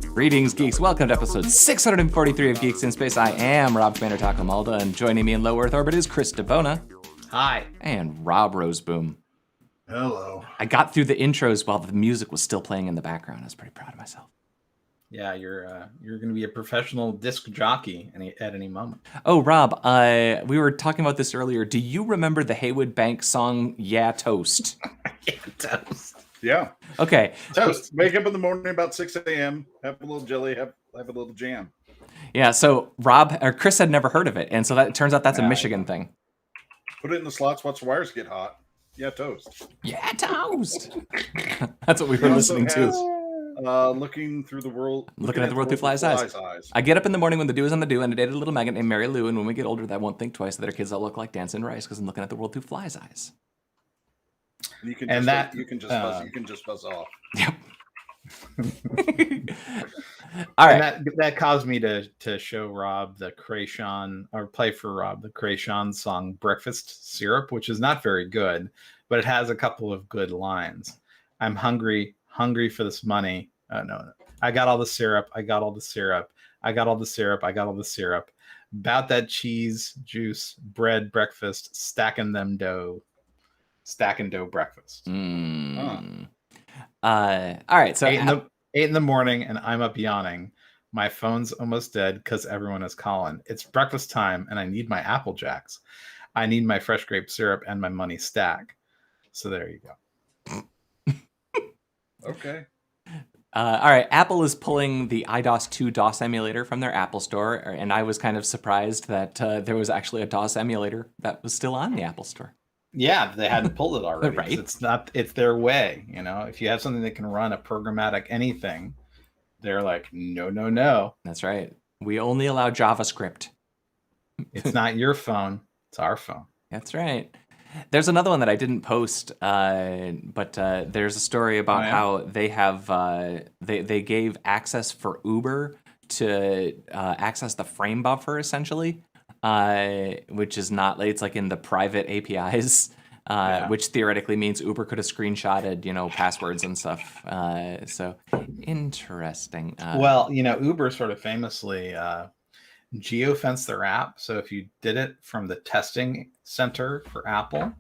Greetings, geeks. Welcome to episode 643 of Geeks in Space. I am Rob Commander Takamalda, and joining me in low Earth orbit is Chris DeBona. Hi. And Rob Roseboom. Hello. I got through the intros while the music was still playing in the background. I was pretty proud of myself. Yeah, you're going to be a professional disc jockey at any moment. Oh, Rob, we were talking about this earlier. Do you remember the Haywood Bank song, Yeah, Toast? Yeah, Toast. Yeah. Okay. Toast. Wake up in the morning about 6 a.m., have a little jelly, have a little jam. Yeah, so Chris had never heard of it, and so that it turns out that's a Michigan thing. Put it in the slots, watch the wires get hot. Yeah, toast. Yeah, toast. That's what we were listening to. Looking through the world. Looking at the world through flies' eyes. I get up in the morning when the dew is on the dew, and I dated a little maggot named Mary Lou, and when we get older, that won't think twice that our kids all look like dancing rice because I'm looking at the world through flies' eyes. You can just buzz off. Yep. All right. And that caused me to show Rob the Krayshawn, or play for Rob the Krayshawn song Breakfast Syrup, which is not very good, but it has a couple of good lines. I'm hungry for this money. No. I got all the syrup. I got all the syrup. I got all the syrup. I got all the syrup. About that cheese, juice, bread, breakfast, stacking dough breakfast. All right. So 8 in the morning, and I'm up yawning. My phone's almost dead because everyone is calling. It's breakfast time, and I need my Apple Jacks. I need my fresh grape syrup and my money stack. So there you go. Okay. All right. Apple is pulling the iDOS 2 DOS emulator from their Apple Store, and I was kind of surprised that there was actually a DOS emulator that was still on the Apple Store. Yeah, they hadn't pulled it already. Right. It's their way. You know, if you have something that can run a programmatic anything, they're like, no. That's right. We only allow JavaScript. It's not your phone. It's our phone. That's right. There's another one that I didn't post, but there's a story about how they have they gave access for Uber to access the frame buffer essentially, which is not. It's like in the private APIs, which theoretically means Uber could have screenshotted passwords and stuff. So interesting. Well, Uber sort of famously geofence their app. So if you did it from the testing center for Apple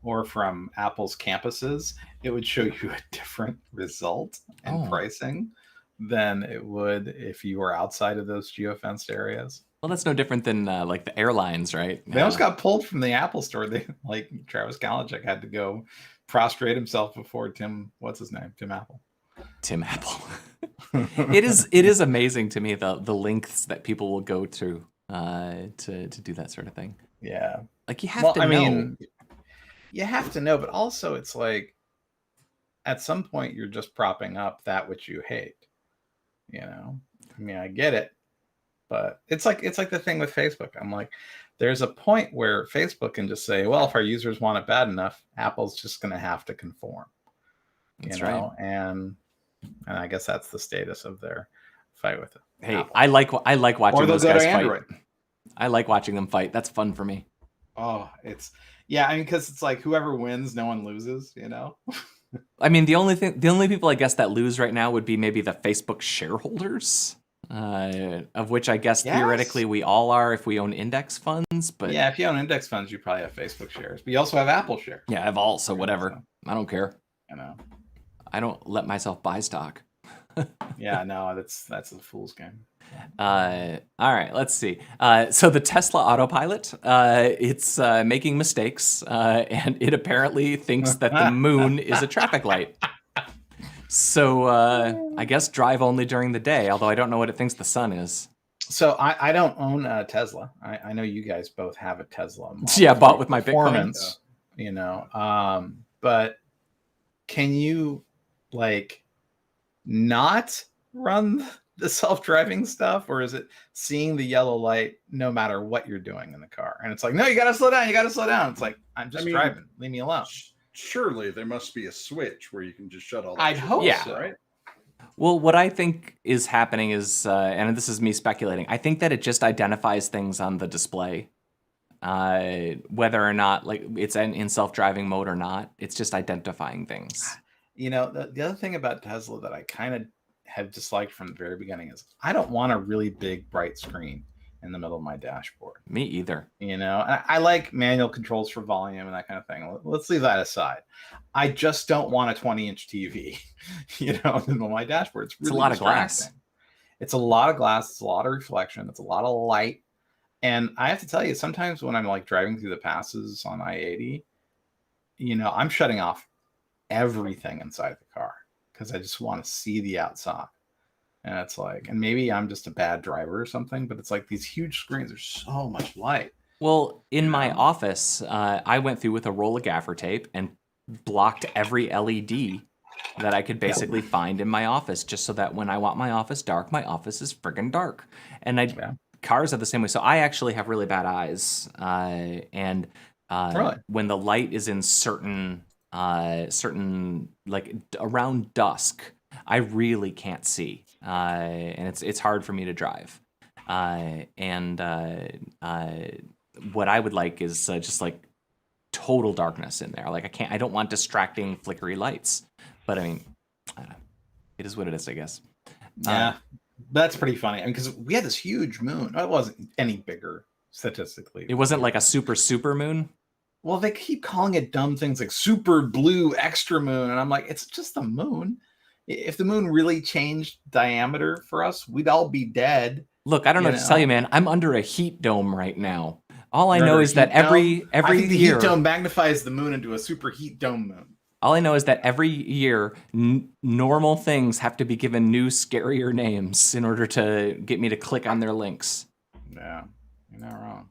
or from Apple's campuses, it would show you a different result and pricing than it would if you were outside of those geofenced areas. Well, that's no different than like the airlines, right? They almost got pulled from the Apple Store. They Travis Kalanick had to go prostrate himself before Tim Apple. Tim Apple. It is amazing to me the lengths that people will go to do that sort of thing. Yeah, like you have to know. You have to know, but also it's like at some point you're just propping up that which you hate. I get it, but it's like the thing with Facebook. I'm like, there's a point where Facebook can just say, well, if our users want it bad enough, Apple's just going to have to conform. That's right. And I guess that's the status of their fight with it. Hey, Apple. I like watching those guys Android. fight. I like watching them fight. That's fun for me. Oh, because it's like whoever wins, no one loses. I mean, the only people I guess that lose right now would be maybe the Facebook shareholders, of which I guess theoretically we all are if we own index funds. But yeah, if you own index funds, you probably have Facebook shares, but you also have Apple shares. Yeah, I have all, so whatever. So, I don't care. I don't let myself buy stock. Yeah, no, that's a fool's game. All right, let's see. So the Tesla Autopilot, it's making mistakes, and it apparently thinks that the moon is a traffic light. So I guess drive only during the day, although I don't know what it thinks the sun is. So I don't own a Tesla. I know you guys both have a Tesla. Yeah, bought with my performance, Bitcoin. But can you not run the self-driving stuff, or is it seeing the yellow light no matter what you're doing in the car? And it's like, no, you got to slow down. It's like, I'm just driving. Leave me alone. Surely there must be a switch where you can just shut all that. I'd hope so. Right? Well, what I think is happening is, and this is me speculating, I think that it just identifies things on the display. whether or not like it's in self-driving mode or not. It's just identifying things. The other thing about Tesla that I kind of have disliked from the very beginning is I don't want a really big bright screen in the middle of my dashboard. Me either. I like manual controls for volume and that kind of thing. Let's leave that aside. I just don't want a 20-inch TV, in the middle of my dashboard. It's really a lot of glass. It's a lot of glass. It's a lot of reflection. It's a lot of light. And I have to tell you, sometimes when I'm like driving through the passes on I-80, I'm shutting off everything inside the car because I just want to see the outside. And it's like, and maybe I'm just a bad driver or something, but it's like these huge screens, there's so much light. Well, in my office, I went through with a roll of gaffer tape and blocked every LED that I could basically find in my office, just so that when I want my office dark, my office is friggin' dark. And cars are the same way. So I actually have really bad eyes. And when the light is in certain like around dusk, I really can't see. And it's hard for me to drive. What I would like is just like total darkness in there. Like I don't want distracting flickery lights. But I mean, I don't know. It is what it is, I guess. Yeah, that's pretty funny. Because we had this huge moon. It wasn't any bigger statistically. It wasn't like a super moon. Well, they keep calling it dumb things like super blue extra moon, and I'm like, it's just the moon. If the moon really changed diameter for us, we'd all be dead. Look, I don't know what to tell you, man. I'm under a heat dome right now. All I know is that every year, the heat dome magnifies the moon into a super heat dome moon. All I know is that every year, normal things have to be given new, scarier names in order to get me to click on their links. Yeah, you're not wrong.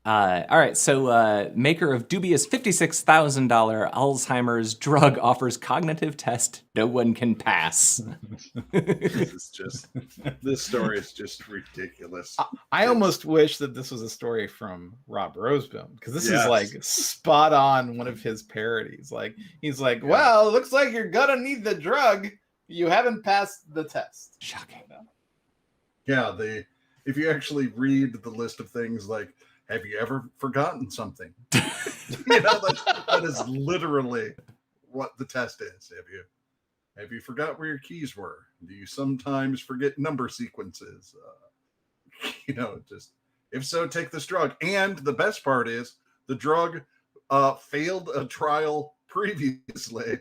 All right, so maker of dubious $56,000 Alzheimer's drug offers cognitive test no one can pass. This story is just ridiculous. I almost wish that this was a story from Rob Roseboom, because this is like spot on one of his parodies. Like he's like, well, it looks like you're gonna need the drug. You haven't passed the test. Shocking. Yeah, if you actually read the list of things like, have you ever forgotten something? That is literally what the test is. Have you forgot where your keys were? Do you sometimes forget number sequences? Just if so, take this drug. And the best part is the drug failed a trial previously.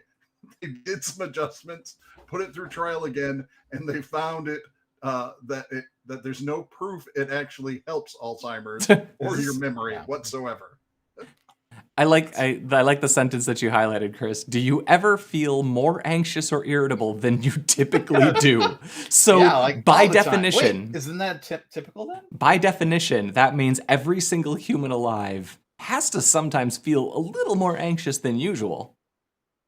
They did some adjustments, put it through trial again, and they found that there's no proof it actually helps Alzheimer's or your memory whatsoever. I like the sentence that you highlighted, Chris. Do you ever feel more anxious or irritable than you typically do? So by definition, wait, isn't that typical then? By definition, that means every single human alive has to sometimes feel a little more anxious than usual.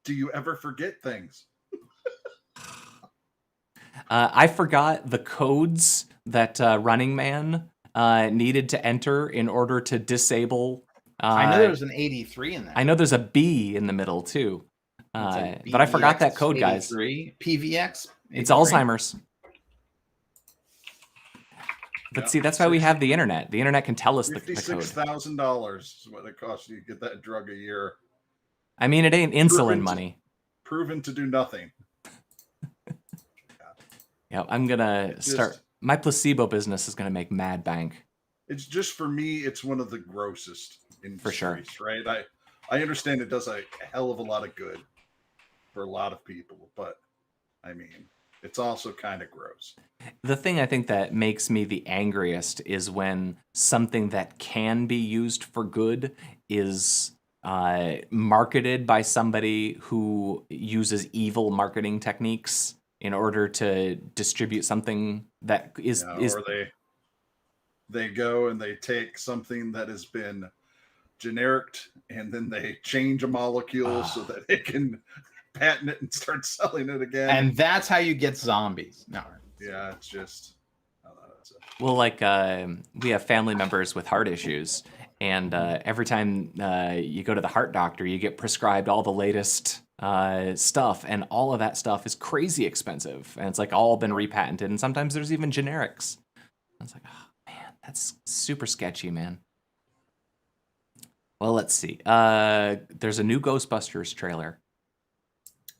Do you ever forget things? I forgot the codes that Running Man needed to enter in order to disable. I know there was an 83 in there. I know there's a B in the middle too. But I forgot that code, guys. PVX? 83? It's Alzheimer's. But see, that's why we have the internet. The internet can tell us the code. $56,000 is what it costs you to get that drug a year. I mean, it ain't insulin money. Proven to do nothing. Yeah, I'm gonna start. My placebo business is gonna make mad bank. It's just, for me, it's one of the grossest industries, for sure. Right? I understand it does a hell of a lot of good for a lot of people, but I mean, it's also kind of gross. The thing I think that makes me the angriest is when something that can be used for good is marketed by somebody who uses evil marketing techniques in order to distribute something that is or they go and they take something that has been generic and then they change a molecule so that they can patent it and start selling it again. And that's how you get zombies. No. Yeah, it's just well, like we have family members with heart issues, and every time you go to the heart doctor, you get prescribed all the latest stuff, and all of that stuff is crazy expensive, and it's like all been repatented, and sometimes there's even generics. And it's like, oh man, that's super sketchy, man. Well, let's see. There's a new Ghostbusters trailer.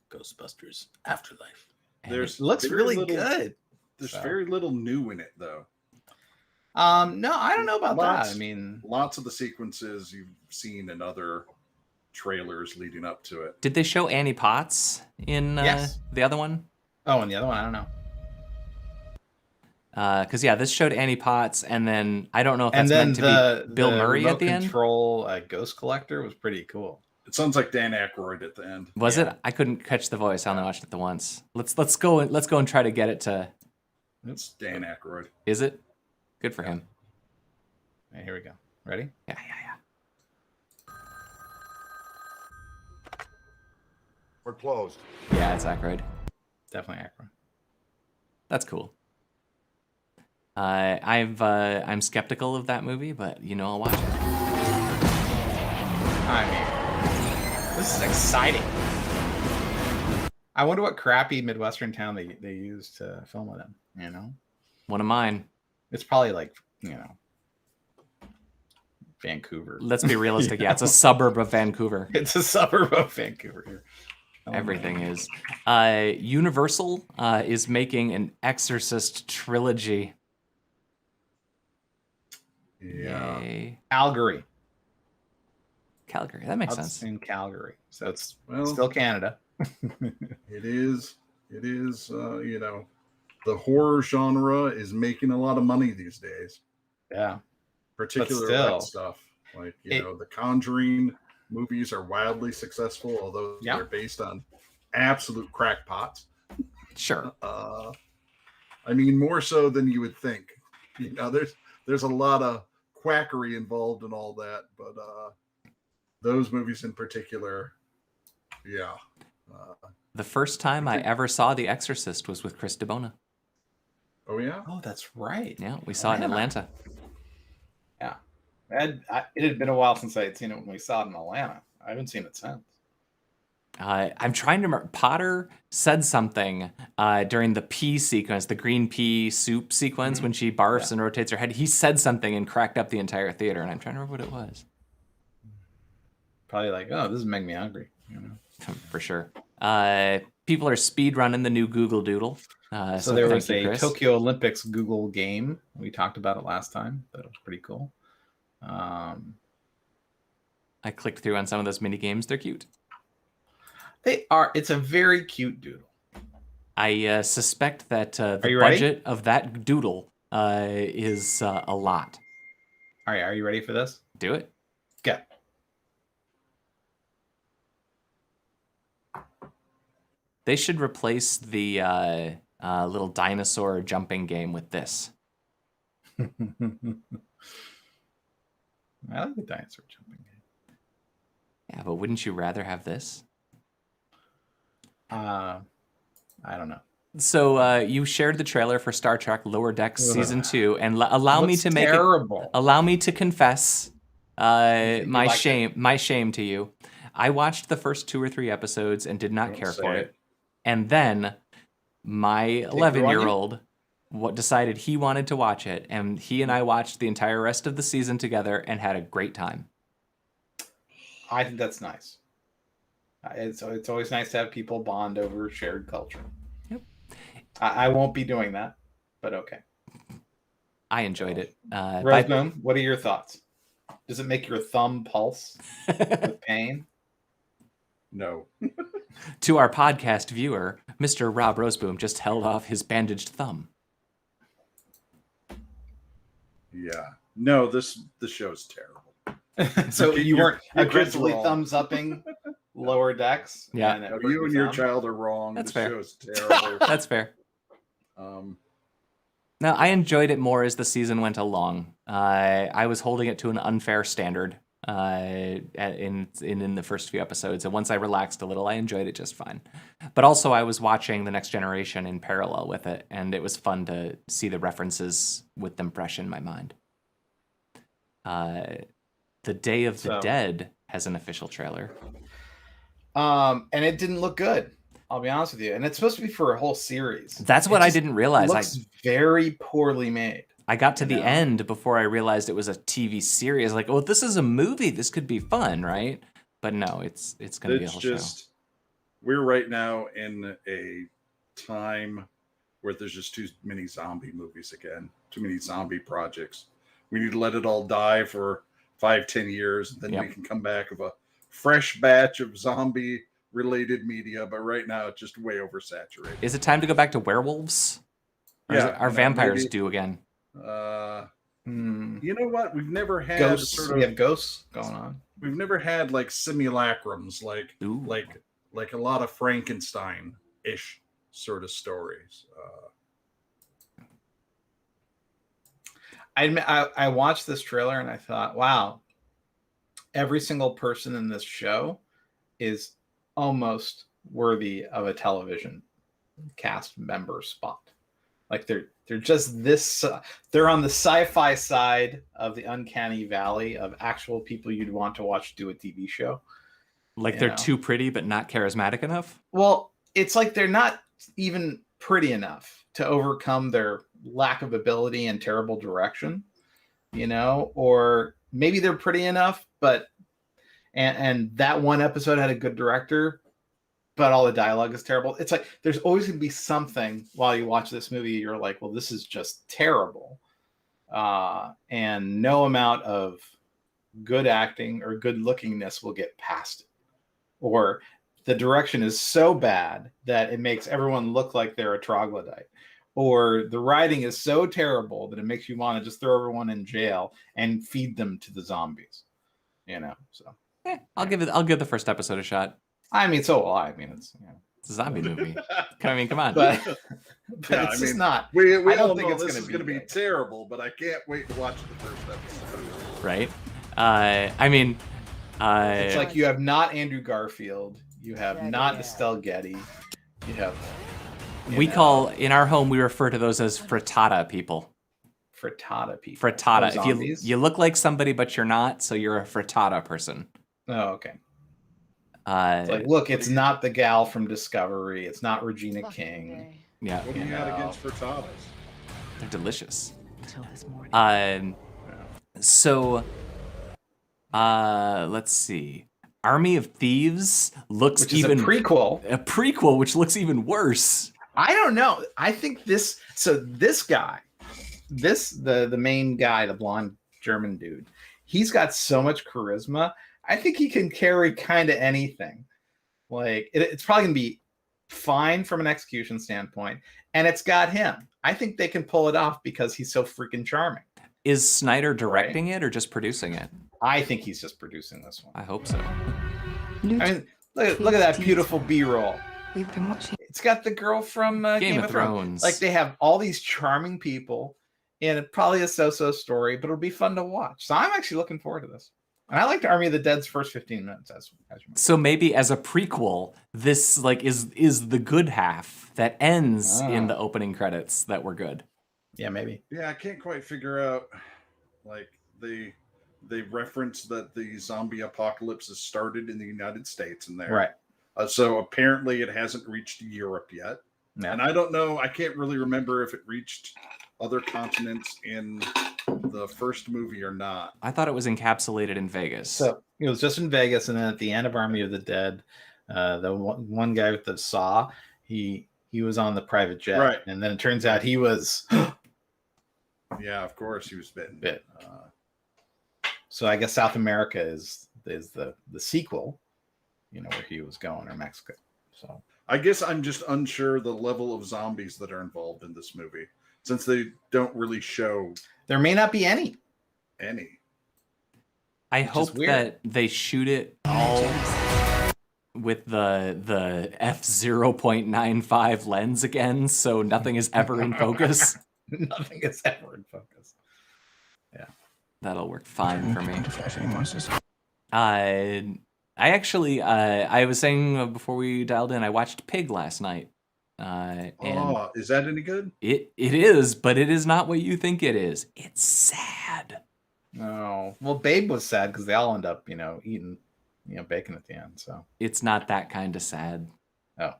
Ghostbusters Afterlife. There's It looks very really little- good. There's So. very little new in it, though. No, I don't know about Lots. that. I mean, Lots of the sequences you've seen in other trailers leading up to it. Did they show Annie Potts in Yes. the other one? oh, and the other one, I don't know. Because this showed Annie Potts, and then I don't know if that's And then meant to be Bill Murray remote at the end. control Ghost Collector was pretty cool. It sounds like Dan Aykroyd at the end. Was Yeah. it? I couldn't catch the voice. I only watched it the once. Let's go and try to get it to. It's Dan Aykroyd. Is it? Good for him. Okay, here we go. Ready? Yeah. We're closed. Yeah, it's Aykroyd. Definitely Akron. That's cool. I'm skeptical of that movie, but I'll watch it. I mean, this is exciting. I wonder what crappy Midwestern town they used to film it in, One of mine. It's probably like, Vancouver. Let's be realistic. Yeah, it's a suburb of Vancouver. It's a suburb of Vancouver here. Everything is. Universal is making an Exorcist trilogy. Yeah. Yay. Calgary. Calgary. That makes That's sense. in Calgary. So it's Well, still Canada. it is. The horror genre is making a lot of money these days. Yeah. Particularly still, that stuff. Like, the Conjuring movies are wildly successful, although Yeah. they're based on absolute crackpots. Sure. I mean, more so than you would think. There's a lot of quackery involved in all that, but those movies in particular, yeah. The first time I ever saw The Exorcist was with Chris DeBona. Oh yeah. Oh, that's right. Yeah, we saw it in Atlanta. Yeah. It had been a while since I had seen it when we saw it in Atlanta. I haven't seen it since. I'm trying to remember. Potter said something during the pea sequence, the green pea soup sequence, when she barfs and rotates her head. He said something and cracked up the entire theater, and I'm trying to remember what it was. Probably like, oh, this is making me hungry. For sure. People are speed running the new Google Doodle. So there was thank you, a Chris. Tokyo Olympics Google game. We talked about it last time. That was pretty cool. I clicked through on some of those mini games. They're cute. They are. It's a very cute doodle. I suspect that the you ready? budget of that doodle is a lot. All right, are you ready for this? Do it. Go. They should replace the little dinosaur jumping game with this. I like the dinosaur jumping game. Yeah, but wouldn't you rather have this? I don't know. So you shared the trailer for Star Trek Lower Decks Season 2, and allow me Looks to make terrible. it. Allow me to confess my liked shame. My shame to you. I watched the first 2 or 3 episodes and did not Don't care say for it. it. And then my grew on you? 11-year-old decided he wanted to watch it, and he and I watched the entire rest of the season together and had a great time. I think that's nice. It's always nice to have people bond over shared culture. Yep. I won't be doing that, but okay. I enjoyed it. Rosemond, what are your thoughts? Does it make your thumb pulse with pain? No. To our podcast viewer, Mr. Rob Roseboom just held off his bandaged thumb. Yeah. No, this show's terrible. So you weren't your kid's aggressively wrong. thumbs upping Lower Decks? Yeah. and it No, hurt you your and your thumb? child are wrong. That's this fair. show's terrible. That's fair. Now, I enjoyed it more as the season went along. I was holding it to an unfair standard in the first few episodes, and once I relaxed a little, I enjoyed it just fine. But also, I was watching The Next Generation in parallel with it, and it was fun to see the references with them fresh in my mind. The Day of the Dead has an official trailer. And it didn't look good. I'll be honest with you. And it's supposed to be for a whole series. That's what I didn't realize. It looks very poorly made. I got to the know? end before I realized it was a TV series. Like, oh, this is a movie. This could be fun, right? But no, it's going to be a whole show. We're right now in a time where there's just too many zombie movies again, too many zombie projects. We need to let it all die for 5-10 years, and then we can come back with a fresh batch of zombie related media. But right now it's just way oversaturated. Is it time to go back to werewolves? Or are vampires due again? You know what? We've never had ghosts. We have ghosts going on. We've never had like simulacrums, like a lot of Frankenstein-ish sort of stories. I watched this trailer and I thought, wow, every single person in this show is almost worthy of a television cast member spot. Like they're just this. They're on the sci-fi side of the uncanny valley of actual people you'd want to watch do a TV show. Like they're too pretty but not charismatic enough? Well, it's like they're not even pretty enough to overcome their lack of ability and terrible direction, or maybe they're pretty enough, but and that one episode had a good director, but all the dialogue is terrible. It's like there's always going to be something while you watch this movie you're like, well, this is just terrible. And no amount of good acting or good lookingness will get past it. Or the direction is so bad that it makes everyone look like they're a troglodyte. Or the writing is so terrible that it makes you want to just throw everyone in jail and feed them to the zombies. So I'll give the first episode a shot. I mean, so will I. I mean, it's it's a zombie movie. Come on. But it's just not. We I don't all think know it's this going is going to be terrible, but I can't wait to watch the first episode. Right? I mean, it's like you have not Andrew Garfield, you have not Estelle Getty, you have. In our home we refer to those as frittata people. Frittata people. Frittata. If you look like somebody but you're not, so you're a frittata person. Oh, okay. It's like, look, it's not the gal from Discovery. It's not Regina King. Yeah. What do you got against frittatas? They're delicious. Until this morning. So, let's see. Army of Thieves looks which is even a prequel. A prequel, which looks even worse. I don't know. I think this. So this guy, the main guy, the blonde German dude, he's got so much charisma. I think he can carry kind of anything. Like it's probably gonna be fine from an execution standpoint, and it's got him. I think they can pull it off because he's so freaking charming. Is Snyder directing it or just producing it? I think he's just producing this one. I hope so. I mean, look at that beautiful B-roll. We've been watching. It's got the girl from Game of Thrones. Like they have all these charming people, and it probably a so-so story, but it'll be fun to watch. So I'm actually looking forward to this. And I liked Army of the Dead's first 15 minutes. As you mentioned. So maybe as a prequel, this is the good half that ends in the opening credits that were good. Yeah, maybe. Yeah, I can't quite figure out. Like they reference that the zombie apocalypse has started in the United States in there. Right. So apparently it hasn't reached Europe yet. Yeah. And I don't know. I can't really remember if it reached other continents in the first movie or not. I thought it was encapsulated in Vegas. So it was just in Vegas, and then at the end of Army of the Dead, the one guy with the saw, he was on the private jet, right? And then it turns out he was. Yeah, of course he was bitten. So I guess South America is the sequel, where he was going, or Mexico. So I guess I'm just unsure the level of zombies that are involved in this movie, since they don't really show. There may not be any. I hope that they shoot it all with the f/0.95 lens again, so nothing is ever in focus. Nothing is ever in focus. Yeah, that'll work fine for me. I actually, I was saying before we dialed in, I watched Pig last night. Is that any good? It is, but it is not what you think it is. It's sad. No, well, Babe was sad because they all end up, eating, bacon at the end. So it's not that kind of sad. Oh,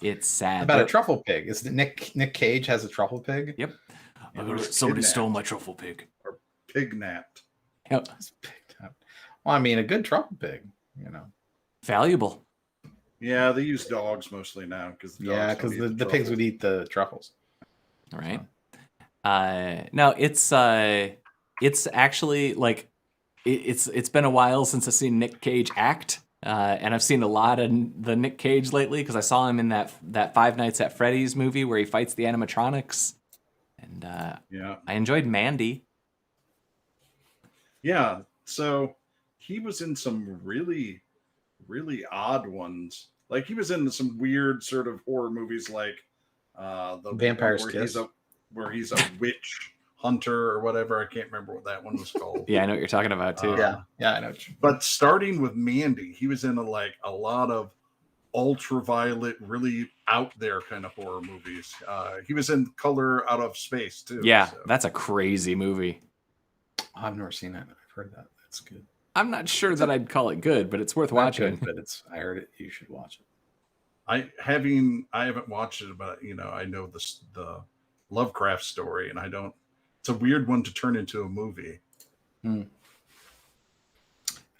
It's sad. About a truffle pig. Is it Nick Cage has a truffle pig? Yep. Yeah. Somebody stole my truffle pig. Or pig napped. Yep. It's picked up. Well, I mean, a good truffle pig, Valuable. Yeah, they use dogs mostly now because because the pigs would eat the truffles. All right. No, it's actually like it's been a while since I've seen Nick Cage act, and I've seen a lot of the Nick Cage lately because I saw him in that Five Nights at Freddy's movie where he fights the animatronics, and I enjoyed Mandy. Yeah, so he was in some really, really odd ones. Like he was in some weird sort of horror movies, like the Vampire's one Kiss, where he's a witch hunter or whatever. I can't remember what that one was called. Yeah, I know what you're talking about too. Yeah, I know. But starting with Mandy, he was in a lot of ultraviolet, really out there kind of horror movies. He was in Color Out of Space too. Yeah, so. that's a crazy movie. I've never seen it. I've heard that. That's good. I'm not sure that I'd call it good, but it's worth watching. Good, but I heard it. You should watch it. I haven't watched it, but I know the Lovecraft story, and I don't. It's a weird one to turn into a movie. I mean,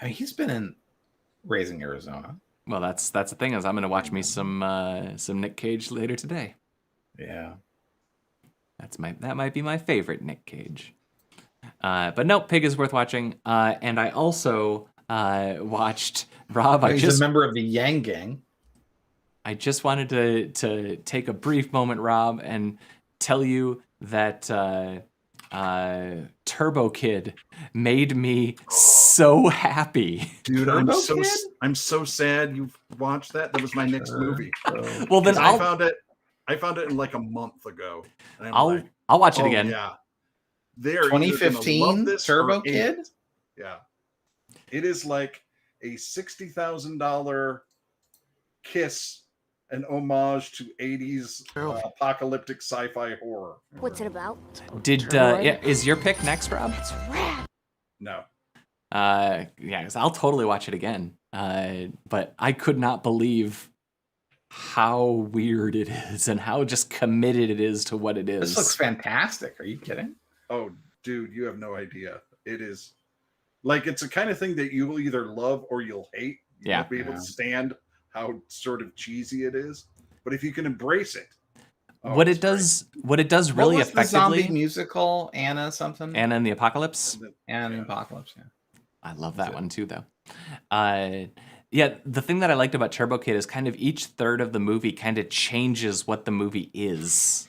he's been in Raising Arizona. Well, that's the thing is I'm going to watch me some Nick Cage later today. Yeah, that might be my favorite Nick Cage. But no, Pig is worth watching. And I also watched Rob. He's a member of the Yang Gang. I just wanted to take a brief moment, Rob, and tell you that Turbokit made me so happy. Dude, I'm so sad you've watched that. That was my next movie. Well, then I found it in like a month ago. And I'll watch it again. Yeah. They're 2015 Turbokit? Yeah. It is like a $60,000 kiss, an homage to 80s apocalyptic sci-fi horror. What's it about? Is your pick next, Rob? It's rad. No. Yeah, because I'll totally watch it again. But I could not believe how weird it is and how just committed it is to what it is. This looks fantastic. Are you kidding? Oh, dude, you have no idea. It is like it's the kind of thing that you will either love or you'll hate. You won't be able to stand how sort of cheesy it is. But if you can embrace it, what it does really what was effectively. The zombie musical Anna something. Anna and the Apocalypse. Anna and the Apocalypse. Yeah. I love that one too, though. Yeah, the thing that I liked about Turbokit is kind of each third of the movie kind of changes what the movie is.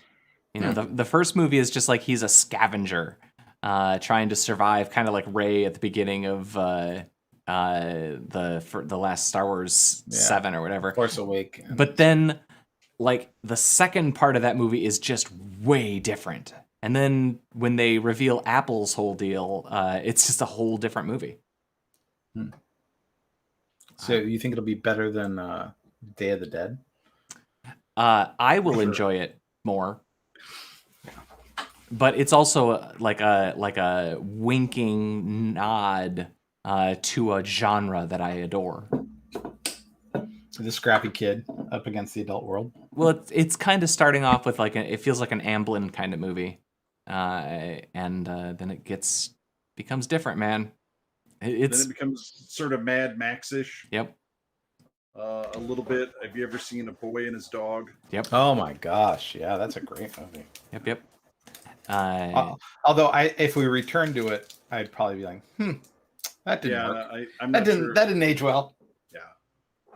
You know, the first movie is just like he's a scavenger trying to survive, kind of like Rey at the beginning of the last Star Wars 7 or whatever. Force Awakens. But then, like, the second part of that movie is just way different. And then when they reveal Apple's whole deal, it's just a whole different movie. So you think it'll be better than Day of the Dead? I will enjoy it more. But it's also like a winking nod to a genre that I adore. The scrappy kid up against the adult world. Well, it's kind of starting off with it feels like an Amblin kind of movie, and then it becomes different, man. Then it becomes sort of Mad Max-ish. Yep. A little bit. Have you ever seen A Boy and His Dog? Yep. Oh my gosh, yeah, that's a great movie. Yep. Although if we return to it, I'd probably be like, that didn't work. That didn't age well. Yeah.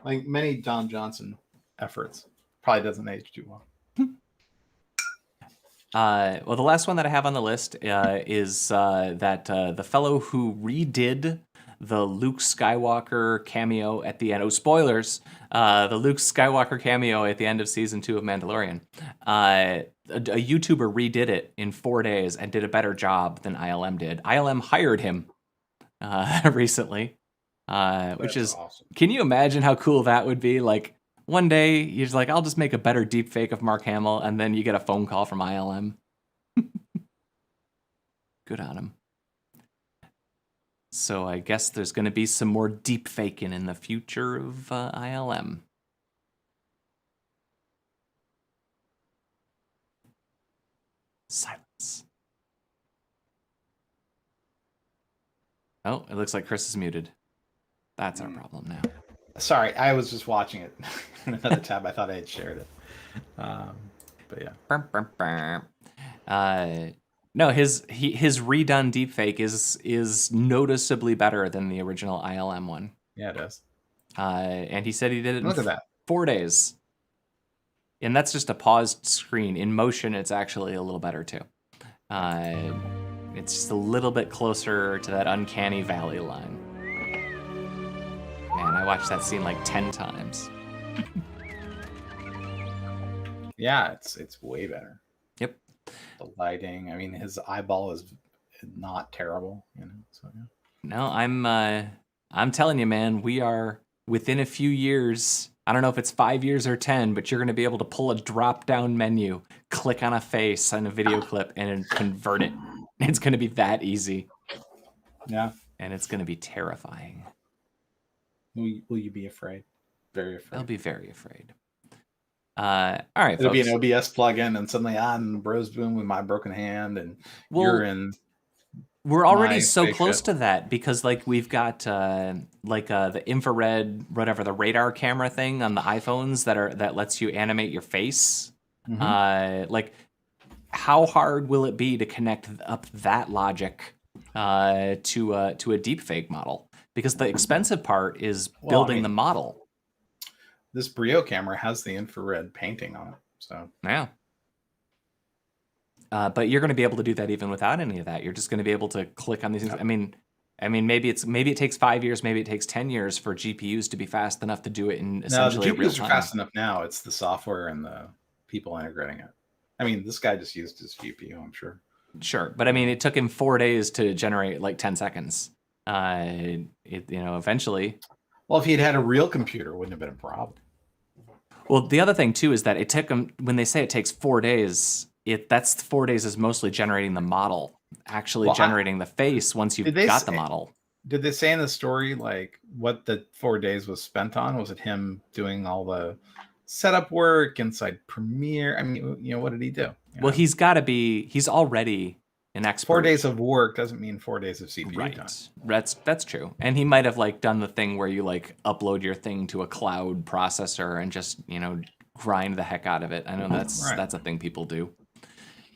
Like many Don Johnson efforts, probably doesn't age too well. Well, the last one that I have on the list is that the fellow who redid the Luke Skywalker cameo at the end. Oh, spoilers! The Luke Skywalker cameo at the end of season 2 of Mandalorian. A YouTuber redid it in 4 days and did a better job than ILM did. ILM hired him recently, which is awesome. Can you imagine how cool that would be? Like, one day you're just like, I'll just make a better deepfake of Mark Hamill, and then you get a phone call from ILM. Good on him. So I guess there's going to be some more deepfaking in the future of ILM. Silence. Oh, it looks like Chris is muted. That's our problem now. Sorry, I was just watching it in another tab. I thought I had shared it. But yeah. No, his redone deepfake is noticeably better than the original ILM one. Yeah, it is. And he said he did it Look in at that. 4 days. And that's just a paused screen. In motion, it's actually a little better too. It's just a little bit closer to that uncanny valley line. Man, I watched that scene like 10 times. Yeah, it's way better. Yep. The lighting. I mean, his eyeball is not terrible, you know. So yeah. No, I'm telling you, man, we are within a few years. I don't know if it's 5 years or 10, but you're going to be able to pull a drop-down menu, click on a face on a video clip, and convert it. It's going to be that easy. Yeah. And it's going to be terrifying. Will you be afraid? Very afraid. I'll be very afraid. All right, It'll folks. be an OBS plugin, and suddenly I'm Bros Boom with my broken hand, and you're in. We're already so close to that because, like, we've got the infrared, whatever, the radar camera thing on the iPhones that lets you animate your face. Mm-hmm. Like, how hard will it be to connect up that logic to a deepfake model? Because the expensive part is building the model. This Brio camera has the infrared painting on it, so yeah. But you're going to be able to do that even without any of that. You're just going to be able to click on these things. Yep. I mean, maybe it takes 5 years, maybe it takes 10 years for GPUs to be fast enough to do it in essentially real time. No, the GPUs are fast enough now. It's the software and the people integrating it. I mean, this guy just used his GPU, I'm sure. Sure, but I mean, it took him 4 days to generate like 10 seconds. Eventually. Well, if he had had a real computer, it wouldn't have been a problem. Well, the other thing too is that it took him, when they say it takes 4 days, that's 4 days is mostly generating the model, actually generating the face once you've got the model. Did they say in the story like what the 4 days was spent on? Was it him doing all the setup work inside Premiere? I mean, what did he do? Well, he's already an expert. 4 days of work doesn't mean 4 days of CPU time. That's true. And he might have like done the thing where you like upload your thing to a cloud processor and just, grind the heck out of it. I know that's a thing people do.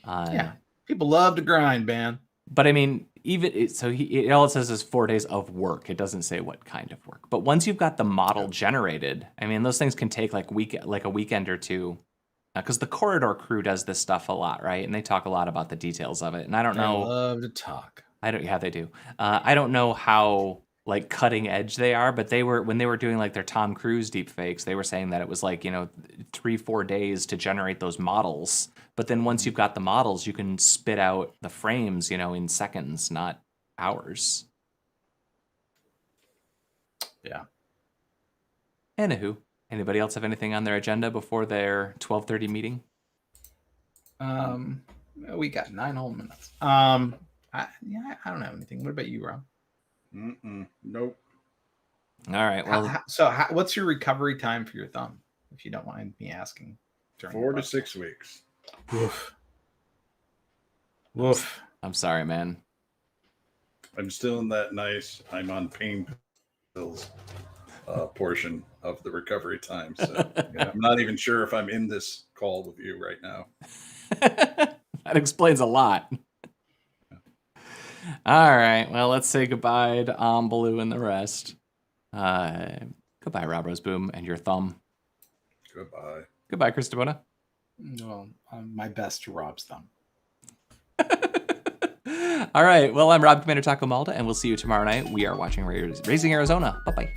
Yeah. People love to grind, man. But I mean, all it says is 4 days of work. It doesn't say what kind of work. But once you've got the model generated, I mean, those things can take like a weekend or two. Because the Corridor crew does this stuff a lot, right? And they talk a lot about the details of it. And I don't know. They love to talk. Yeah, they do. I don't know how like cutting edge they are, but when they were doing like their Tom Cruise deepfakes, they were saying that it was like 3-4 days to generate those models. But then once you've got the models, you can spit out the frames, in seconds, not hours. Yeah. Anywho. Anybody else have anything on their agenda before their 12:30 meeting? We got 9 whole minutes. I don't have anything. What about you, Rob? Nope. All right. Well, what's your recovery time for your thumb, if you don't mind me asking? 4 to 6 weeks. Woof. I'm sorry, man. I'm still in that nice. I'm on pain pills portion of the recovery time. So I'm not even sure if I'm in this call with you right now. That explains a lot. All right. Well, let's say goodbye to Ambaloo and the rest. Goodbye, Rob Roseboom and your thumb. Goodbye. Goodbye, Chris DeBona. Well, my best to Rob's thumb. All right. Well, I'm Rob Commander Taco Malta, and we'll see you tomorrow night. We are watching Raising Arizona. Bye-bye.